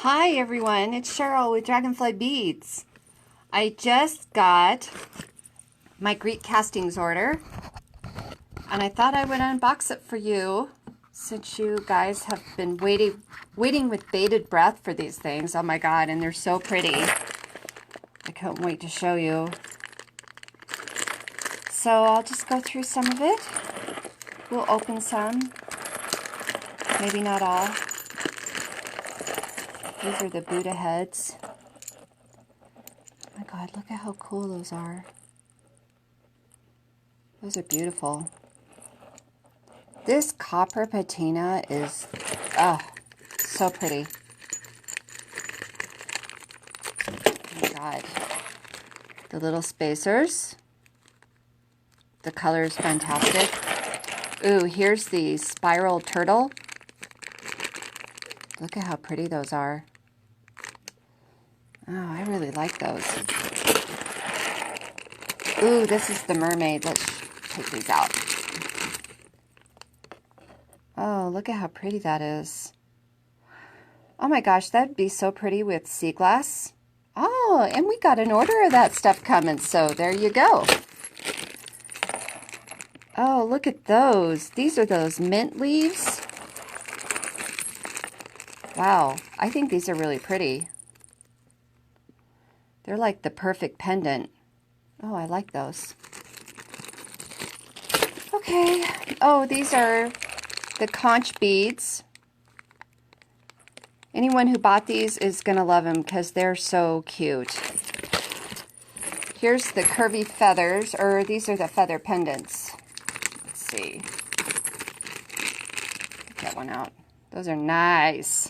Hi everyone, it's Cheryl with Dragonfly Beads. I just got my Greek castings order and I thought I would unbox it for you since you guys have been waiting with bated breath for these things. Oh my god, and they're so pretty. I can't wait to show you. So I'll just go through some of it. We'll open some, maybe not all. These are the Buddha heads. Oh my god, look at how cool those are. Those are beautiful. This copper patina is, so pretty. Oh my god. The little spacers. The color is fantastic. Ooh, here's the spiral turtle. Look at how pretty those are. Oh, I really like those. Ooh, this is the mermaid. Let's take these out. Oh, look at how pretty that is. Oh my gosh, that'd be so pretty with sea glass. Oh, and we got an order of that stuff coming, so there you go. Oh, look at those. These are those mint leaves. Wow, I think these are really pretty. They're like the perfect pendant. Oh, I like those. Okay. Oh, these are the conch beads. Anyone who bought these is going to love them because they're so cute. Here's the curvy feathers, or these are the feather pendants. Let's see. Get one out. Those are nice.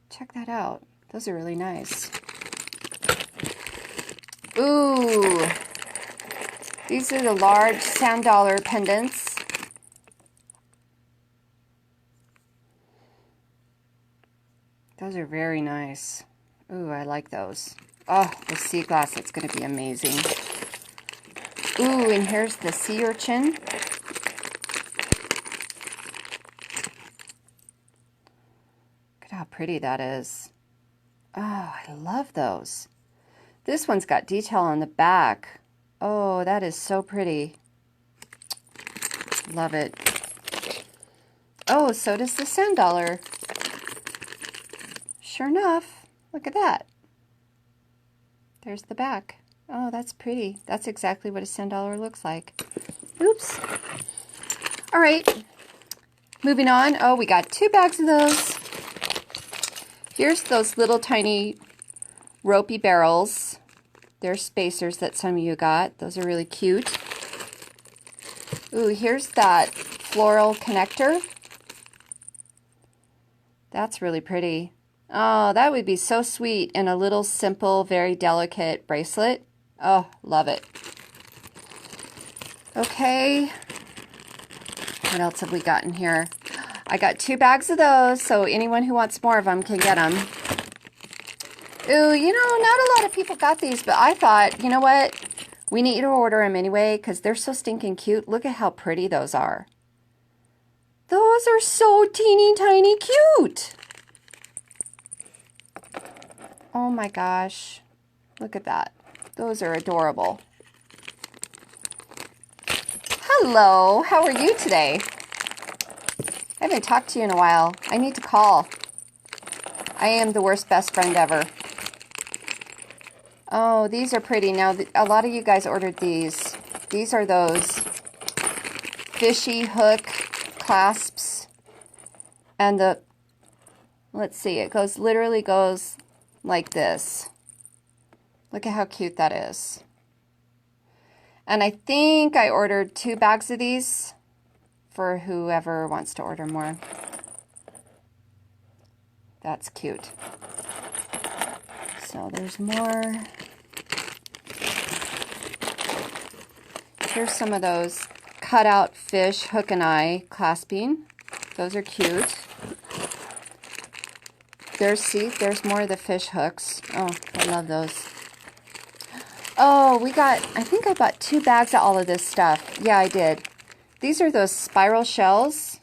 Check that out. Those are really nice. Ooh. These are the large sand dollar pendants. Those are very nice. Ooh, I like those. Oh, the sea glass, it's going to be amazing. Ooh, and here's the sea urchin. Look at how pretty that is. Oh, I love those. This one's got detail on the back. Oh, that is so pretty. Love it. Oh, so does the sand dollar. Sure enough, look at that. There's the back. Oh, that's pretty. That's exactly what a sand dollar looks like. Oops. All right, moving on. Oh, we got 2 bags of those. Here's those little tiny ropey barrels. They're spacers that some of you got. Those are really cute. Ooh, here's that floral connector. That's really pretty. Oh, that would be so sweet in a little simple, very delicate bracelet. Oh, love it. Okay. What else have we got in here? I got 2 bags of those, so anyone who wants more of them can get them. Ooh, you know, not a lot of people got these, but I thought, you know what? We need to order them anyway because they're so stinking cute. Look at how pretty those are. Those are so teeny tiny cute. Oh my gosh. Look at that. Those are adorable. Hello, how are you today? I haven't talked to you in a while. I need to call. I am the worst best friend ever. Oh, these are pretty. Now, a lot of you guys ordered these. These are those fishy hook clasps. And the, let's see, it goes, literally goes like this. Look at how cute that is. And I think I ordered 2 bags of these for whoever wants to order more. That's cute. So there's more. Here's some of those cutout fish hook and eye clasping. Those are cute. There's more of the fish hooks. Oh, I love those. Oh, I think I bought 2 bags of all of this stuff. Yeah, I did. These are those spiral shells.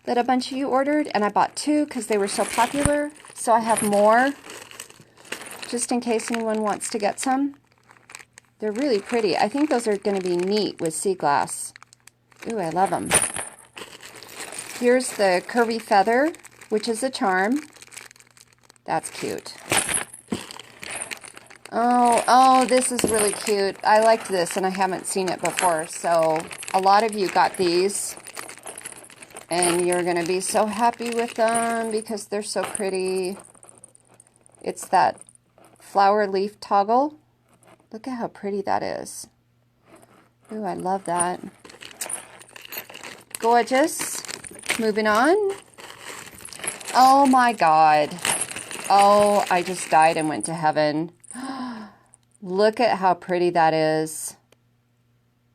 that a bunch of you ordered, and I bought 2 because they were so popular. So I have more, just in case anyone wants to get some. They're really pretty. I think those are going to be neat with sea glass. Ooh, I love them. Here's the curvy feather, which is a charm. That's cute. Oh, this is really cute. I liked this and I haven't seen it before. So a lot of you got these and you're going to be so happy with them because they're so pretty. It's that flower leaf toggle. Look at how pretty that is. Ooh, I love that. Gorgeous. Moving on. Oh my God. Oh, I just died and went to heaven. Look at how pretty that is.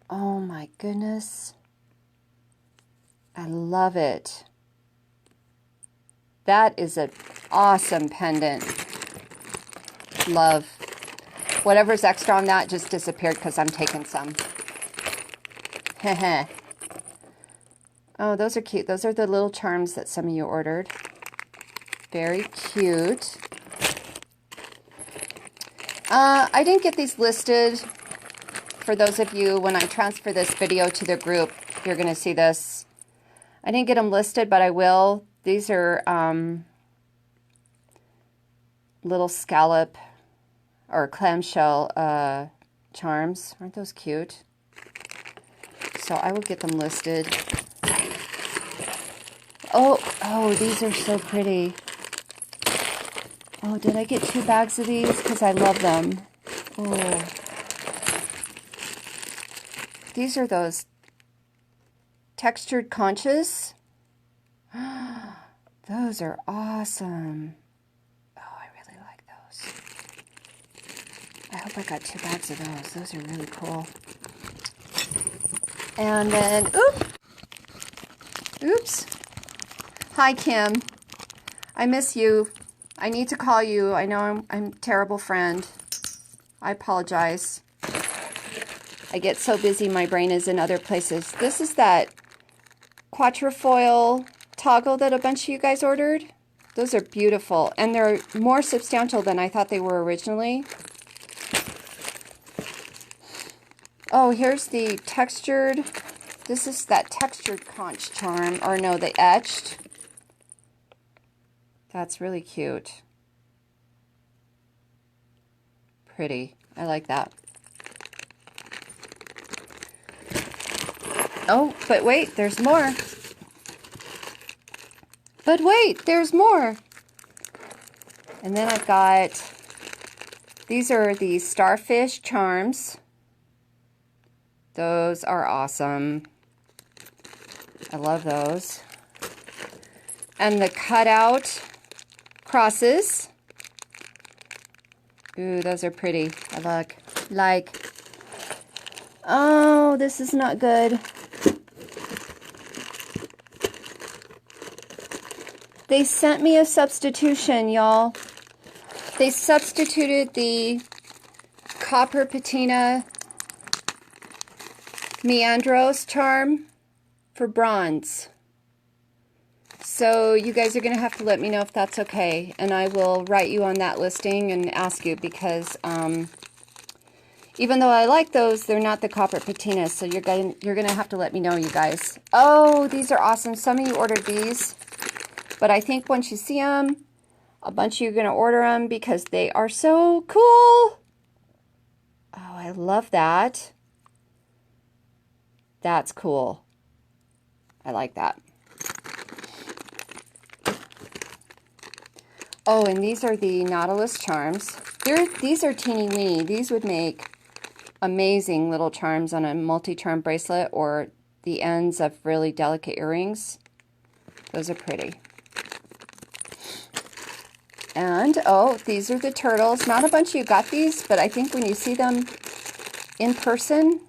Oh my goodness. I love it. That is an awesome pendant. Love. Whatever's extra on that just disappeared because I'm taking some. Heh. Oh, those are cute. Those are the little charms that some of you ordered. Very cute. I didn't get these listed. For those of you, when I transfer this video to the group, you're going to see this. I didn't get them listed, but I will. These are little scallop or clamshell charms. Aren't those cute? So I will get them listed. Oh, these are so pretty. Oh, did I get 2 bags of these? Because I love them. Oh. These are those textured conchas. Those are awesome. Oh, I really like those. I hope I got 2 bags of those. Those are really cool. And then, oops. Hi, Kim. I miss you. I need to call you. I know I'm a terrible friend. I apologize. I get so busy, my brain is in other places. This is that quatrefoil toggle that a bunch of you guys ordered. Those are beautiful, and they're more substantial than I thought they were originally. Oh, here's the textured. This is that textured conch charm, or no, the etched. That's really cute. Pretty. I like that. Oh, but wait, there's more. But wait, there's more. And then I've got, these are the starfish charms. Those are awesome. I love those. And the cutout crosses. Ooh, those are pretty. I like. Oh, this is not good. They sent me a substitution, y'all. They substituted the copper patina Meandros charm for bronze. So you guys are going to have to let me know if that's okay. And I will write you on that listing and ask you because even though I like those, they're not the copper patina. So you're going to have to let me know, you guys. Oh, these are awesome. Some of you ordered these. But I think once you see them, a bunch of you are going to order them because they are so cool. Oh, I love that. That's cool. I like that. Oh, and these are the Nautilus charms. These are teeny weeny. These would make amazing little charms on a multi-charm bracelet or the ends of really delicate earrings. Those are pretty. And, oh, these are the turtles. Not a bunch of you got these, but I think when you see them in person,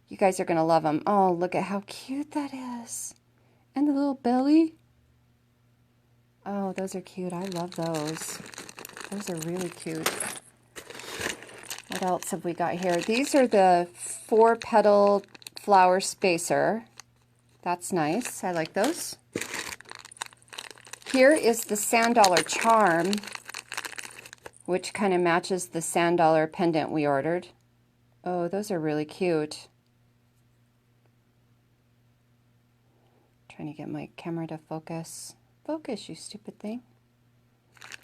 you guys are going to love them. Oh, look at how cute that is. And the little belly. Oh, those are cute. I love those. Those are really cute. What else have we got here? These are the 4-petal flower spacer. That's nice. I like those. Here is the sand dollar charm, which kind of matches the sand dollar pendant we ordered. Oh, those are really cute. Trying to get my camera to focus. Focus, you stupid thing.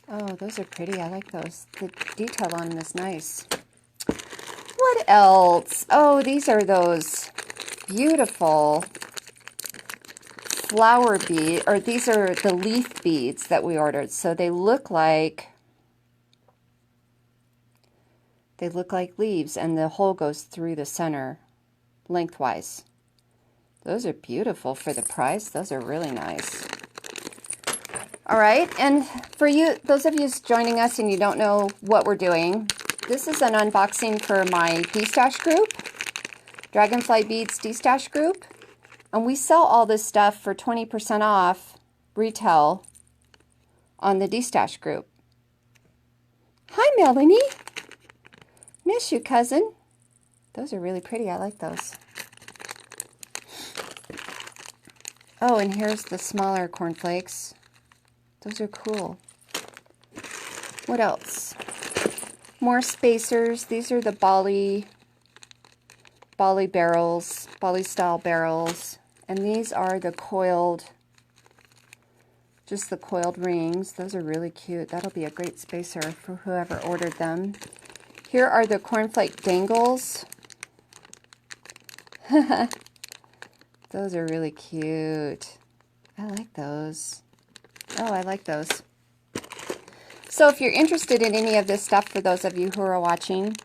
Oh, those are pretty. I like those. The detail on them is nice. What else? Oh, these are those beautiful flower bead, or these are the leaf beads that we ordered. So they look like leaves, and the hole goes through the center lengthwise. Those are beautiful for the price. Those are really nice. All right, and for you, those of you joining us and you don't know what we're doing, this is an unboxing for my D-Stash group, Dragonfly Beads D-Stash group, and we sell all this stuff for 20% off retail on the D-Stash group. Hi, Melanie. Miss you, cousin. Those are really pretty. I like those. Oh, and here's the smaller cornflakes. Those are cool. What else? More spacers. These are the Bali barrels, Bali style barrels. And these are the coiled, just the coiled rings. Those are really cute. That'll be a great spacer for whoever ordered them. Here are the cornflake dangles. Those are really cute. I like those. Oh, I like those. So if you're interested in any of this stuff, for those of you who are watching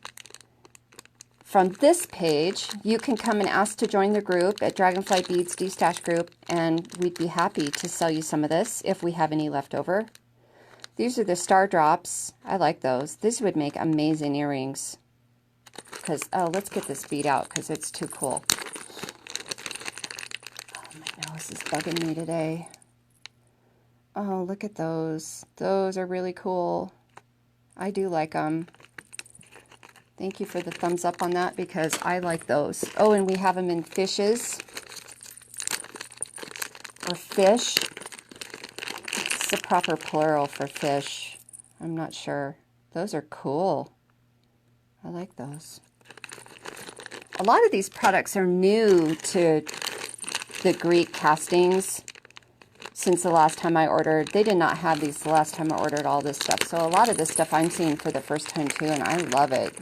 from this page, you can come and ask to join the group at Dragonfly Beads D-Stash group, and we'd be happy to sell you some of this if we have any left over. These are the star drops. I like those. These would make amazing earrings. Because, oh, let's get this bead out because it's too cool. Oh, my nose is bugging me today. Oh, look at those. Those are really cool. I do like them. Thank you for the thumbs up on that because I like those. Oh, and we have them in fishes. Or fish. It's the proper plural for fish. I'm not sure. Those are cool. I like those. A lot of these products are new to the Greek castings. Since the last time I ordered, they did not have these the last time I ordered all this stuff. So a lot of this stuff I'm seeing for the first time too, and I love it.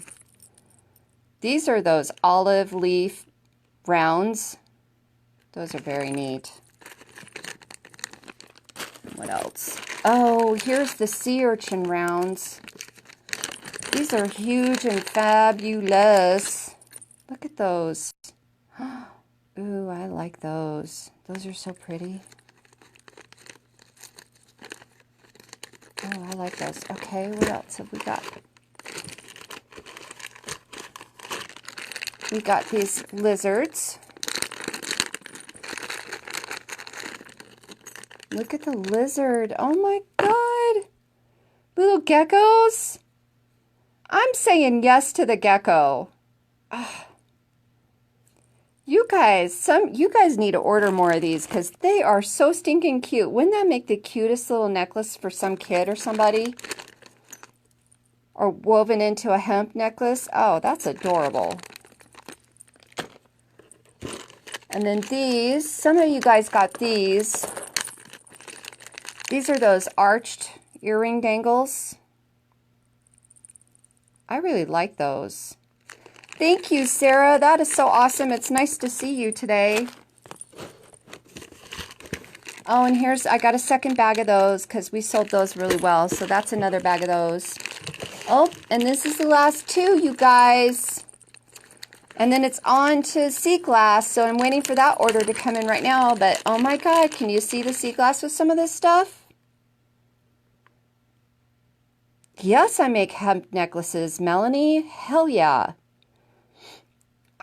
These are those olive leaf rounds. Those are very neat. What else? Oh, here's the sea urchin rounds. These are huge and fabulous. Look at those. Ooh, I like those. Those are so pretty. Oh, I like those. Okay, what else have we got? We got these lizards. Look at the lizard. Oh my God. Little geckos. I'm saying yes to the gecko. Oh. You guys need to order more of these because they are so stinking cute. Wouldn't that make the cutest little necklace for some kid or somebody? Or woven into a hemp necklace? Oh, that's adorable. And then these, some of you guys got these. These are those arched earring dangles. I really like those. Thank you, Sarah. That is so awesome. It's nice to see you today. Oh, and here's, I got a second bag of those because we sold those really well. So that's another bag of those. Oh, and this is the last two, you guys. And then it's on to sea glass. So I'm waiting for that order to come in right now. But oh my God, can you see the sea glass with some of this stuff? Yes, I make hemp necklaces, Melanie. Hell yeah.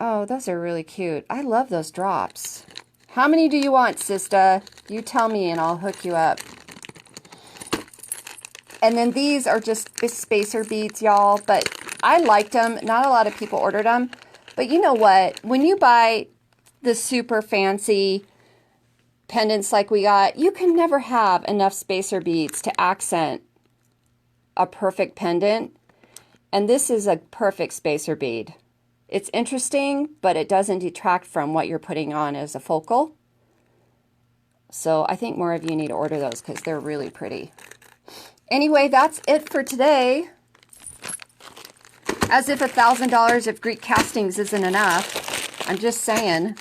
Oh, those are really cute. I love those drops. How many do you want, sister? You tell me and I'll hook you up. And then these are just spacer beads, y'all. But I liked them. Not a lot of people ordered them. But you know what? When you buy the super fancy pendants like we got, you can never have enough spacer beads to accent a perfect pendant. And this is a perfect spacer bead. It's interesting, but it doesn't detract from what you're putting on as a focal. So I think more of you need to order those because they're really pretty. Anyway, that's it for today. As if $1,000 of Greek castings isn't enough. I'm just saying.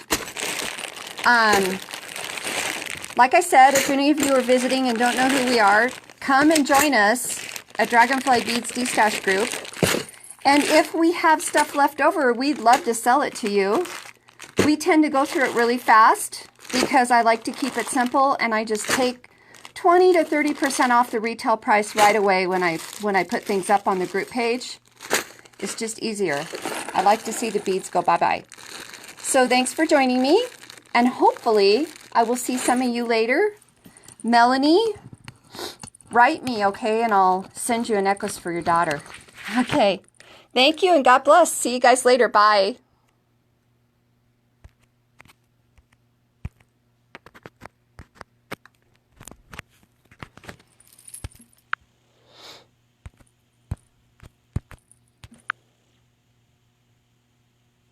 Like I said, if any of you are visiting and don't know who we are, come and join us at Dragonfly Beads Stash Group. And if we have stuff left over, we'd love to sell it to you. We tend to go through it really fast because I like to keep it simple, and I just take 20 to 30% off the retail price right away when I put things up on the group page. It's just easier. I like to see the beads go bye-bye. So thanks for joining me, and hopefully I will see some of you later. Melanie, write me, okay, and I'll send you a necklace for your daughter. Okay. Thank you, and God bless. See you guys later. Bye.